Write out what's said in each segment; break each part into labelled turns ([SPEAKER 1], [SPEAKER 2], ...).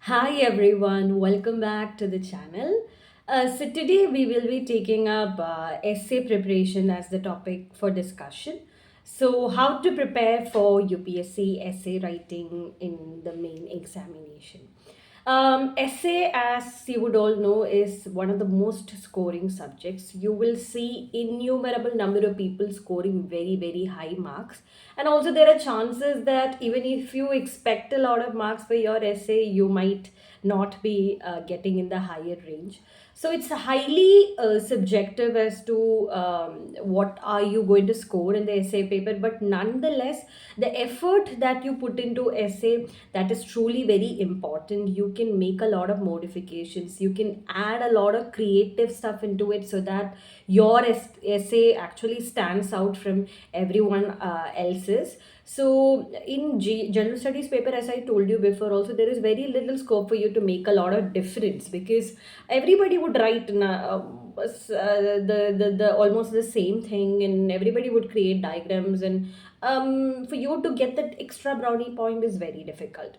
[SPEAKER 1] Hi everyone, welcome back to the channel. So today we will be taking up essay preparation as the topic for discussion. So how to prepare for UPSC essay writing in the main examination. Essay, as you would all know, is one of the most scoring subjects. You will see innumerable number of people scoring very high marks, and also there are chances that even if you expect a lot of marks for your essay, you might not be getting in the higher range. So it's highly subjective as to what are you going to score in the essay paper, but nonetheless the effort that you put into essay, that is truly very important. You can make a lot of modifications, you can add a lot of creative stuff into it so that your essay actually stands out from everyone else's. So in general studies paper, as I told you before also, there is very little scope for you to make a lot of difference, because everybody would write the almost the same thing, and everybody would create diagrams, and for you to get that extra brownie point is very difficult.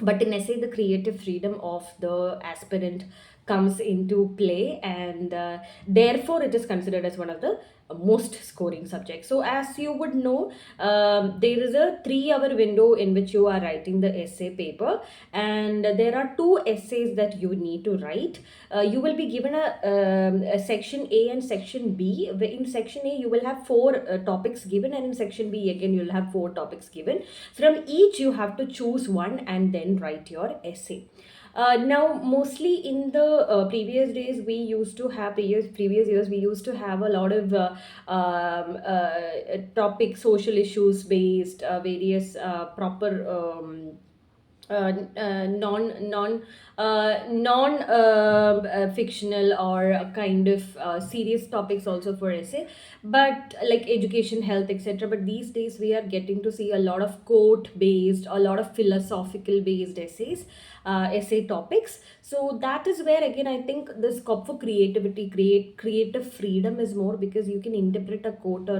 [SPEAKER 1] But in essay, the creative freedom of the aspirant comes into play, and therefore it is considered as one of the most scoring subjects. So as you would know, there is a 3 hour window in which you are writing the essay paper, and there are two essays that you need to write. You will be given a section A and section B. In section A you will have four topics given, and in section B again you'll have four topics given. From each you have to choose one and then write your essay. Now, mostly in the previous days, we used to have previous years, we used to have a lot of topic, social issues based, various proper non fictional or a kind of serious topics also for essay, but like education, health, etc. But these days we are getting to see a lot of quote based, a lot of philosophical based essays, essay topics. So that is where again I think the scope for creativity, creative freedom is more, because you can interpret a quote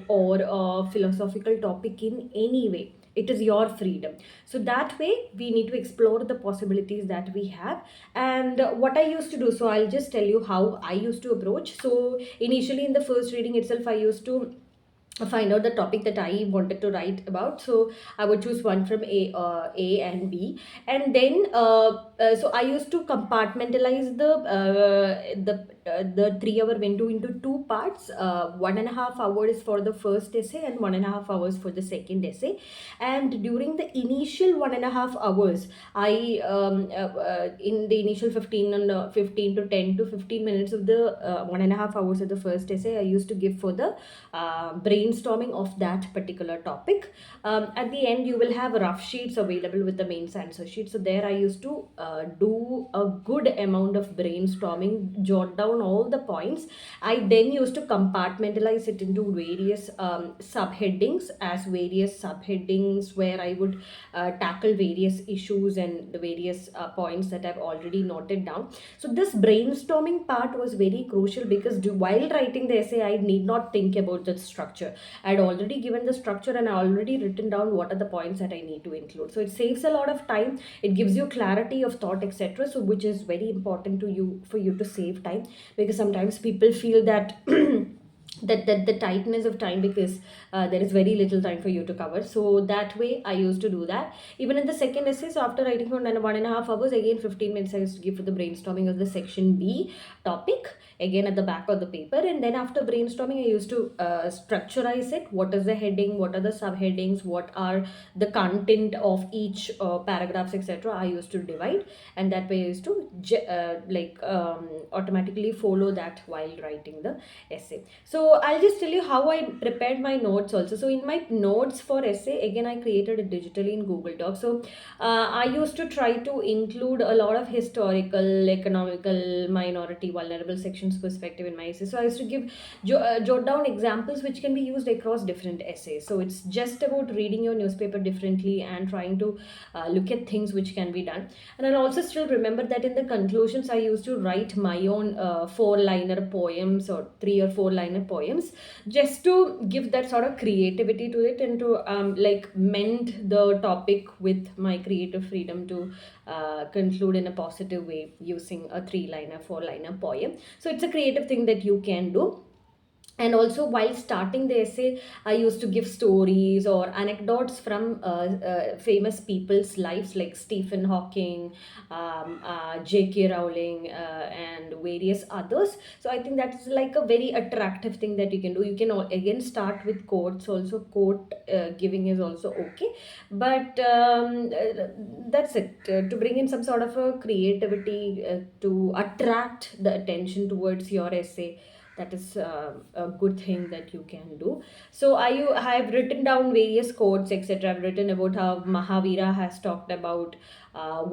[SPEAKER 1] or a philosophical topic in any way. It is your freedom. So that way we need to explore the possibilities that we have. And what I used to do, so I'll just tell you how I used to approach. So initially in the first reading itself, I used to find out the topic that I wanted to write about. So I would choose one from A and B, and then so I used to compartmentalize the 3 hour window into two parts. 1.5 hours for the first essay and 1.5 hours for the second essay. And during the initial 1.5 hours, I in the initial 15 to 10 to 15 minutes of the 1.5 hours of the first essay, I used to give for the brainstorming of that particular topic. At the end, you will have rough sheets available with the main answer sheet. So there, I used to do a good amount of brainstorming, jot down all the points. I then used to compartmentalize it into various subheadings, as various subheadings where I would tackle various issues and the various points that I've already noted down. So this brainstorming part was very crucial, because while writing the essay, I need not think about the structure. I had already given the structure and I already written down what are the points that I need to include. So it saves a lot of time. It gives you clarity of thought, etc. So which is very important to you, for you to save time, because sometimes people feel that that the tightness of time, because there is very little time for you to cover. So that way I used to do that. Even in the second essay, so after writing for 1.5 hours, again 15 minutes I used to give for the brainstorming of the section B topic, again at the back of the paper. And then after brainstorming, I used to structurize it. What is the heading, what are the subheadings, what are the content of each paragraphs, etc. I used to divide, and that way I used to automatically follow that while writing the essay. So I'll just tell you how I prepared my notes also. So in my notes for essay, again I created it digitally in Google Docs. So I used to try to include a lot of historical, economical, minority, vulnerable sections perspective in my essay. So I used to give jot down examples which can be used across different essays. So it's just about reading your newspaper differently and trying to look at things which can be done. And I'll also still remember that in the conclusions, I used to write my own 4 liner poems or 3 or 4 liner poems poems, just to give that sort of creativity to it, and to like mend the topic with my creative freedom to conclude in a positive way using a three-liner, four-liner poem. So it's a creative thing that you can do. And also, while starting the essay, I used to give stories or anecdotes from famous people's lives, like Stephen Hawking, J.K. Rowling, and various others. So I think that's like a very attractive thing that you can do. You can again start with quotes also. Quote giving is also okay, but that's it. To bring in some sort of a creativity to attract the attention towards your essay, that is a good thing that you can do. So I have written down various quotes, etc. I've written about how Mahavira has talked about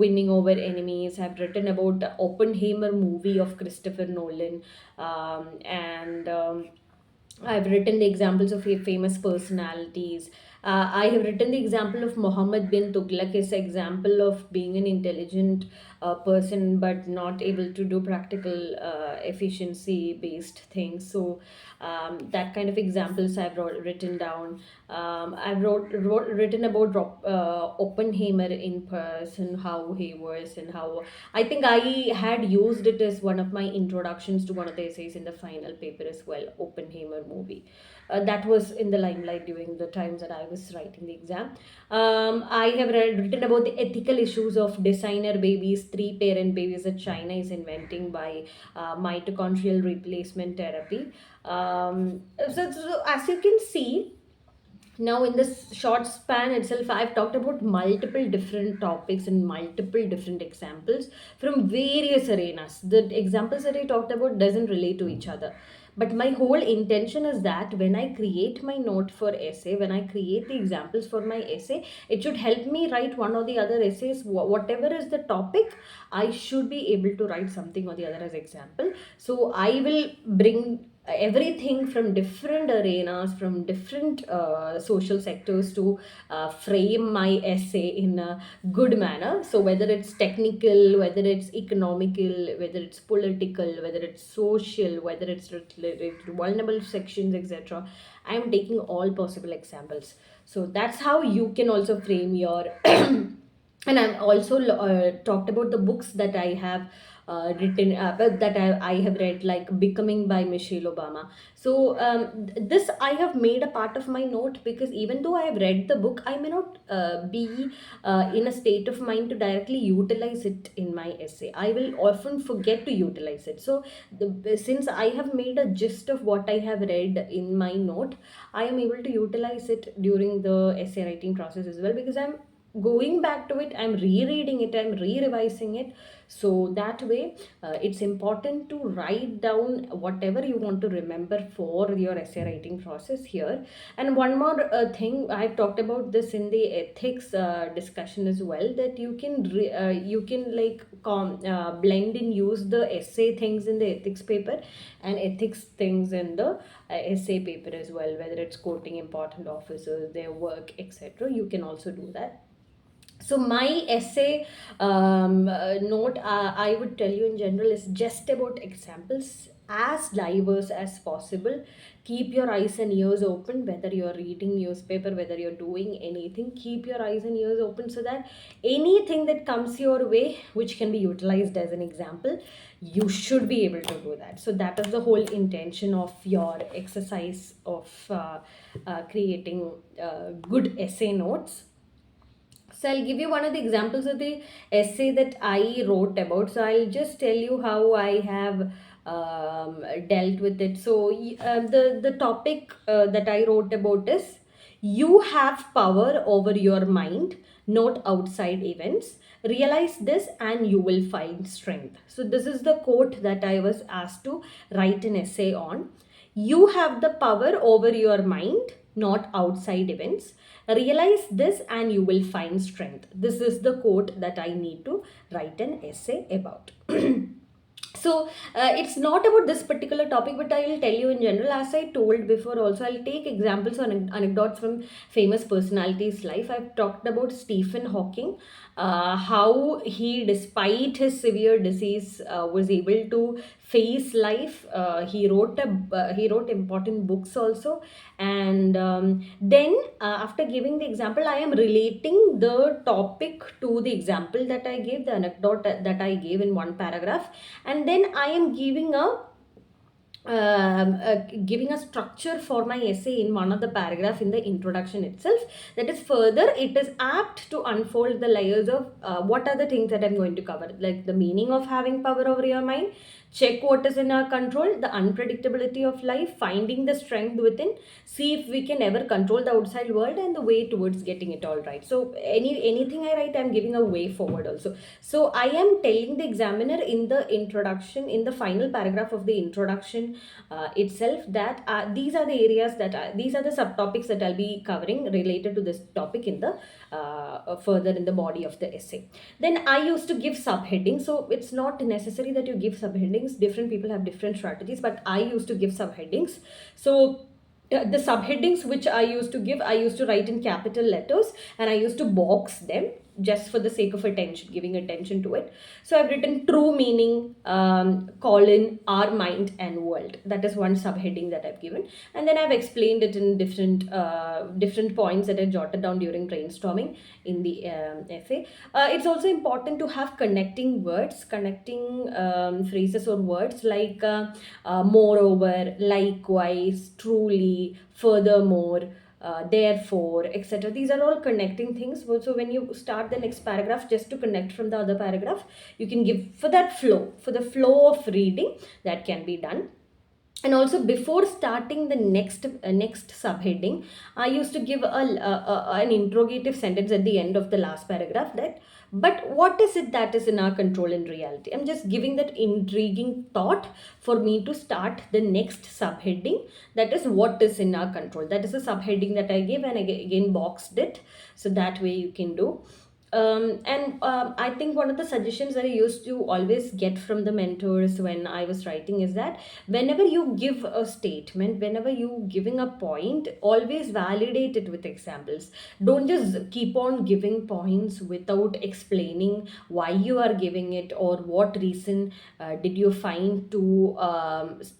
[SPEAKER 1] winning over enemies. I've written about the Oppenheimer movie of Christopher Nolan, and I've written the examples of famous personalities. I have written the example of Muhammad bin Tughlaq, his example of being an intelligent person but not able to do practical efficiency based things. So that kind of examples written down. Written about Oppenheimer in person, how he was, and how I think I had used it as one of my introductions to one of the essays in the final paper as well, Oppenheimer movie. That was in the limelight during the times that I was writing the exam. I have written about the ethical issues of designer babies, three-parent babies that China is inventing by mitochondrial replacement therapy. So as you can see, now in this short span itself, I've talked about multiple different topics and multiple different examples from various arenas. The examples that I talked about doesn't relate to each other, but my whole intention is that when I create my note for essay, when I create the examples for my essay, it should help me write one or the other essays. Whatever is the topic, I should be able to write something or the other as example. So I will bring everything from different arenas, from different social sectors, to frame my essay in a good manner. So whether it's technical, whether it's economical, whether it's political, whether it's social, whether it's related to vulnerable sections, etc., I am taking all possible examples. So that's how you can also frame your and I've also talked about the books that I have written, that I have read, like Becoming by Michelle Obama. So this I have made a part of my note, because even though I have read the book, I may not be in a state of mind to directly utilize it in my essay. I will often forget to utilize it. So since I have made a gist of what I have read in my note, I am able to utilize it during the essay writing process as well, because I'm going back to it, I'm rereading it, I'm re-revising it. So that way, it's important to write down whatever you want to remember for your essay writing process here. And one more thing, I've talked about this in the ethics discussion as well, that you can like blend and use the essay things in the ethics paper and ethics things in the essay paper as well, whether it's quoting important officers, their work, etc. You can also do that. So my essay note, I would tell you in general, is just about examples as diverse as possible. Keep your eyes and ears open, whether you're reading newspaper, whether you're doing anything. Keep your eyes and ears open, so that anything that comes your way, which can be utilized as an example, you should be able to do that. So that is the whole intention of your exercise of creating good essay notes. So I'll give you one of the examples of the essay that I wrote about. So I'll just tell you how I have dealt with it. So the topic that I wrote about is, you have power over your mind, not outside events. Realize this and you will find strength. So this is the quote that I was asked to write an essay on. You have the power over your mind, not outside events. Realize this and you will find strength. This is the quote that I need to write an essay about. So it's not about this particular topic, but I will tell you in general. As I told before also, I'll take examples or anecdotes from famous personalities life. I've talked about Stephen Hawking, how he, despite his severe disease, was able to face life. He wrote important books also. And then after giving the example, I am relating the topic to the example that I gave, the anecdote that I gave in one paragraph, and then I am giving a structure for my essay in one of the paragraph in the introduction itself. That is, further it is apt to unfold the layers of what are the things that I'm going to cover, like the meaning of having power over your mind, check what is in our control, the unpredictability of life, finding the strength within, see if we can ever control the outside world, and the way towards getting it all right. So anything I write, I'm giving a way forward also. So I am telling the examiner in the introduction, in the final paragraph of the introduction itself, that these are the areas these are the subtopics that I'll be covering related to this topic in the further in the body of the essay. Then I used to give subheadings. So it's not necessary that you give subheadings. Different people have different strategies, but I used to give subheadings. So the subheadings which I used to give, I used to write in capital letters, and I used to box them just for the sake of attention, giving attention to it. So I've written true meaning, colon, our mind and world. That is one subheading that I've given. And then I've explained it in different points that I jotted down during brainstorming in the essay. It's also important to have connecting words, connecting phrases or words like moreover, likewise, truly, furthermore, therefore, etc. These are all connecting things. So when you start the next paragraph, just to connect from the other paragraph, you can give for that flow, for the flow of reading, that can be done. And also, before starting the next subheading, I used to give an interrogative sentence at the end of the last paragraph, that but what is it that is in our control in reality. I'm just giving that intriguing thought for me to start the next subheading, that is what is in our control. That is a subheading that I gave, and again boxed it, so that way you can do. And I think one of the suggestions that I used to always get from the mentors when I was writing is that whenever you give a statement, whenever you giving a point, always validate it with examples. Don't just keep on giving points without explaining why you are giving it, or what reason did you find to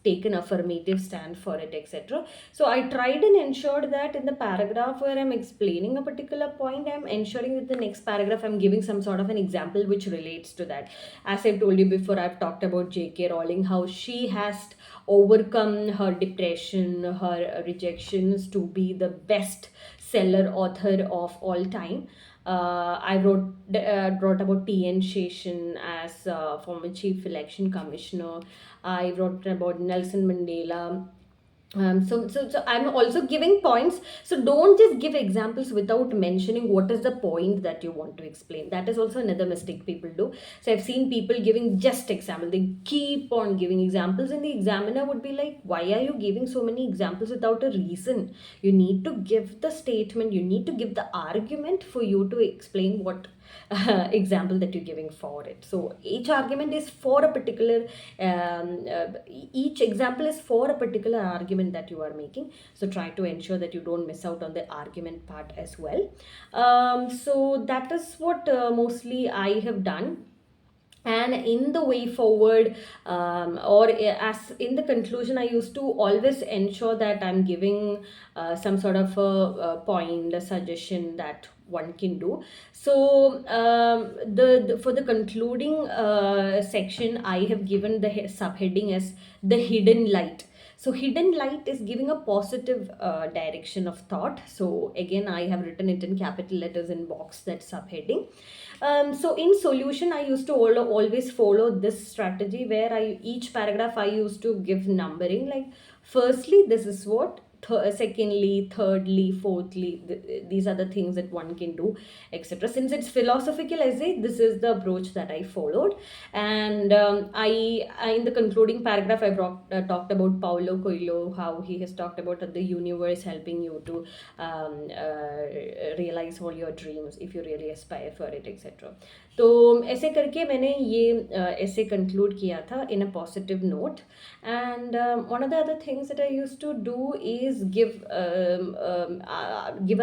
[SPEAKER 1] take an affirmative stand for it, etc. So I tried and ensured that in the paragraph where I'm explaining a particular point, I'm ensuring that the next paragraph I'm giving some sort of an example which relates to that. As I told you before, I've talked about J.K. Rowling, how she has overcome her depression, her rejections, to be the best seller author of all time. I wrote about T.N. Sheshan as former Chief Election Commissioner. I wrote about Nelson Mandela. So I'm also giving points. So don't just give examples without mentioning what is the point that you want to explain. That is also another mistake people do. So I've seen people giving just example. They keep on giving examples, and the examiner would be like, "Why are you giving so many examples without a reason? You need to give the statement. You need to give the argument for you to explain what." Example that you're giving for it. So each argument is for a particular each example is for a particular argument that you are making. So try to ensure that you don't miss out on the argument part as well. So that is what mostly I have done. And in the way forward, or as in the conclusion, I used to always ensure that I'm giving some sort of a point, a suggestion that one can do. So the for the concluding section, I have given the subheading as the hidden light. So hidden light is giving a positive direction of thought. So again, I have written it in capital letters in box, that subheading. So in solution, I used to always follow this strategy where each paragraph I used to give numbering, like firstly, this is what, secondly, thirdly, fourthly. These are the things that one can do, etc. Since it's philosophical essay, this is the approach that I followed. And in the concluding paragraph, I talked about Paulo Coelho, how he has talked about the universe helping you to realize all your dreams if you really aspire for it, etc. तो ऐसे करके मैंने ये ऐसे conclude किया था in a positive note. And one of the other things that I used to do is give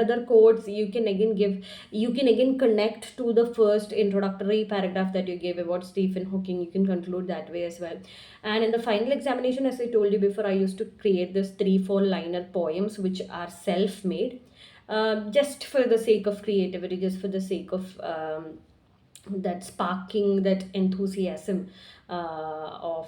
[SPEAKER 1] other quotes. You can again connect to the first introductory paragraph that you gave about Stephen Hawking. You can conclude that way as well. And in the final examination, as I told you before, I used to create this 3-4 liner poems which are self-made, just for the sake of creativity, just for the sake of that sparking that enthusiasm of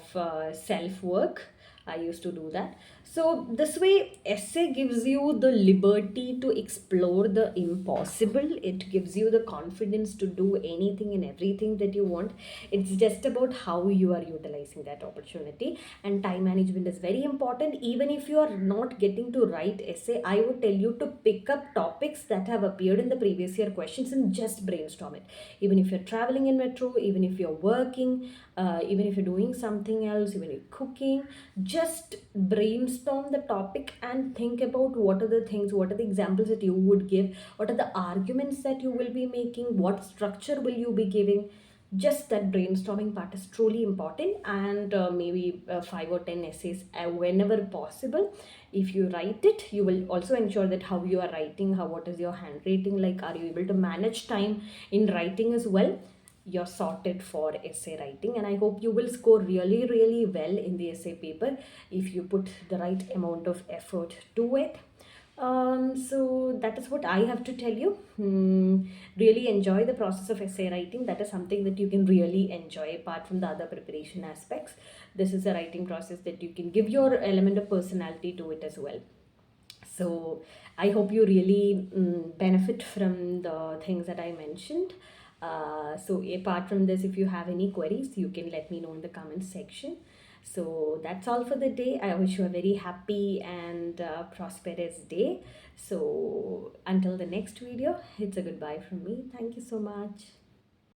[SPEAKER 1] self work. I used to do that. So this way, essay gives you the liberty to explore the impossible. It gives you the confidence to do anything and everything that you want. It's just about how you are utilizing that opportunity. And time management is very important. Even if you are not getting to write essay, I would tell you to pick up topics that have appeared in the previous year questions and just brainstorm it. Even if you're traveling in metro, even if you're working, even if you're doing something else, even if you're cooking, just brainstorm the topic and think about what are the things, what are the examples that you would give, what are the arguments that you will be making, what structure will you be giving. Just that brainstorming part is truly important. And maybe 5 or 10 essays whenever possible. If you write it, you will also ensure that how you are writing, what is your handwriting like, are you able to manage time in writing as well. You're sorted for essay writing, and I hope you will score really, really well in the essay paper if you put the right amount of effort to it. So that is what I have to tell you. Really enjoy the process of essay writing. That is something that you can really enjoy apart from the other preparation aspects. This is a writing process that you can give your element of personality to it as well. So I hope you really benefit from the things that I mentioned. So apart from this, if you have any queries, you can let me know in the comment section. So that's all for the day. I wish you a very happy and prosperous day. So until the next video, it's a goodbye from me. Thank you so much.